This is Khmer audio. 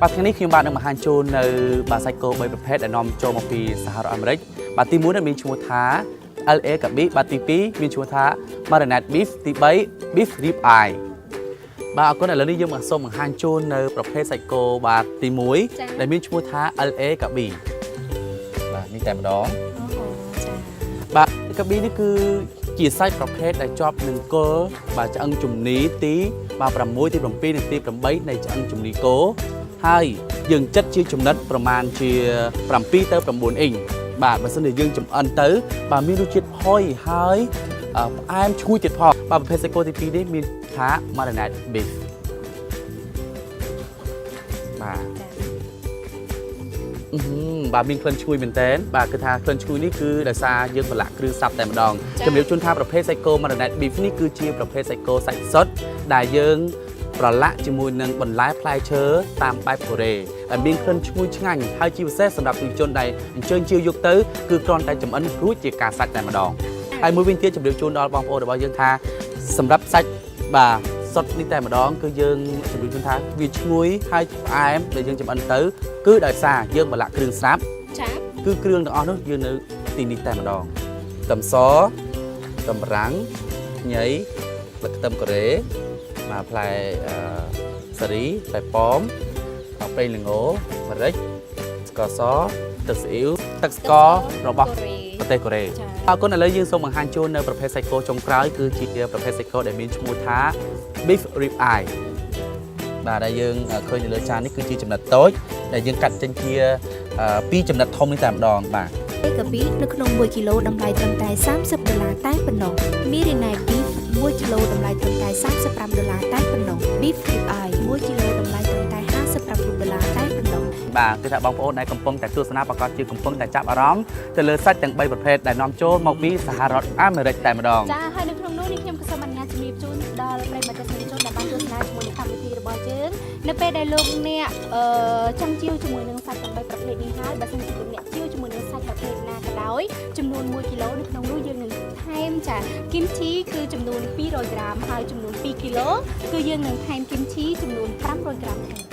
បាទថ្ងៃនេះខ្ញុំបាននឹងបង្ហាញជូននៅបាទសាច់គោ3ប្រភេទដែលនាំចូលមកពីសហរដ្ឋអាមេរិកបាទទី1មានឈ្មោះថា LA កាប៊ីបាទទី2មានឈ្មោះថា Marinade Beef ទី3 Beef Rib Eye បាទអរគុណឥឡូវនេះយើងមកសូមបង្ហាញជូននៅប្រភេទសាច់គោបាទទី1ដែលមានឈ្មោះថា LA កាប៊ីបាទនេះតែម្ដងបាទកាប៊ីនេះគឺជាសាច់ប្រភេទដែលជាប់នឹងគល់បាទឆ្អឹងជំនីទីបាទ6ទី7និងទី8នៃឆ្អឹងជំនីគោហើយយើងចិតជាចំណិតប្រមាណជា7ទៅ9អ៊ីងបាទបើសិនជាយើងចំអិនទៅបាទមានរសជាតិហុយហើយផ្អែមឈ្ងុយទៀតផងបាទប្រភេទសាច់គោទី2នេះមានថា Marinade Beef បាទបាទមានក្លិនឈ្ងុយមែនតើបាទគឺថាក្លិនឈ្ងុយនេះគឺដោយសារយើងប្រឡាក់គ្រឿងស័ព្ទតែម្ដងជំរាបជូនថាប្រភេទសាច់គោ Marinade Beef នេះគឺជាប្រភេទសាច់គោសាច់សុទ្ធដែលយើងប្រឡាក់ជាមួយនឹងបន្លែផ្លែឈើតាមបែបកូរ៉េដែលមានក្លិនឈ្ងុយឆ្ងាញ់ហើយជាពិសេសសម្រាប់យុវជនដែលអញ្ជើញជាវយកទៅគឺគ្រាន់តែចម្អិនរួចជាការសាច់តែម្ដងហើយមួយវិញទៀតជំរាបជូនដល់បងប្អូនរបស់យើងថាសម្រាប់សាច់បាទសុទ្ធនេះតែម្ដងគឺយើងជំរាបជូនថាវាឈ្ងុយហើយផ្អែមដែលយើងចម្អិនទៅគឺដោយសារយើងប្រឡាក់គ្រឿងស្រាប់ចា៎គឺគ្រឿងទាំងអស់នោះយើងនៅទីនេះតែម្ដងខ្ទឹមសខ្ទឹមបារាំងញ៉ៃស្លឹកខ្ទឹមកូរ៉េបាទផ្លែសារីផ្លែប៉ោមប្រេងល្ងម្រេចស្ករសទឹកស៊ីអ៊ីវទឹកស្កររបស់ប្រទេសកូរ៉េអរគុណឥឡូវយើងសូមបង្ហាញជូននៅប្រភេទសាច់គោចុងក្រោយគឺជាប្រភេទសាច់គោដែលមានឈ្មោះថា Beef Rib Eye បាទដែលយើងឃើញនៅលើចាននេះគឺជាចំណិតតូចដែលយើងកាត់ចេញជា2ចំណិតធំនេះតែម្ដងបាទកាប៊ីនៅក្នុង1គីឡូតម្លៃត្រឹមតែ$30តែប៉ុណ្ណោះ Marinade Beef 1គីឡូតម្លៃត្រឹមតែ$35តែប៉ុណ្ណោះ Beef Rib Eye 1គីឡូតម្លៃត្រឹមតែ$59តែប៉ុណ្ណោះបាទគឺថាបងប្អូនដែលកំពុងតែទស្សនាប្រកាសជាកំពុងតែចាប់អារម្មណ៍ទៅលើសាច់ទាំង3ប្រភេទដែលនាំចូលមកពីសហរដ្ឋអាមេរិកតែម្ដងចាហើយនៅក្នុងនោះនេះខ្ញុំក៏សូមអនុញ្ញាតជំរាបជូនដល់ប្រិយមិត្តទស្សនិកជនដែលបានទស្សនាជាមួយនឹងកម្មវិធីរបស់យើងនៅពេលដែលលោកអ្នកចង់ជាវជាមួយនឹងសាច់ទាំង3ប្រភេទនេះហើយបើសិនជាលោកអ្នកជាវជាមួយនឹងសាច់ប្រភេទណាក៏ដោយចំនួន1គីឡូនៅក្នុងនោះយើងនឹងថែមចាគីមឈីគឺចំនួន200ក្រាមហើយចំនួន2គីឡូគឺយើងនឹងថែមគីមឈីចំនួន500ក្រាម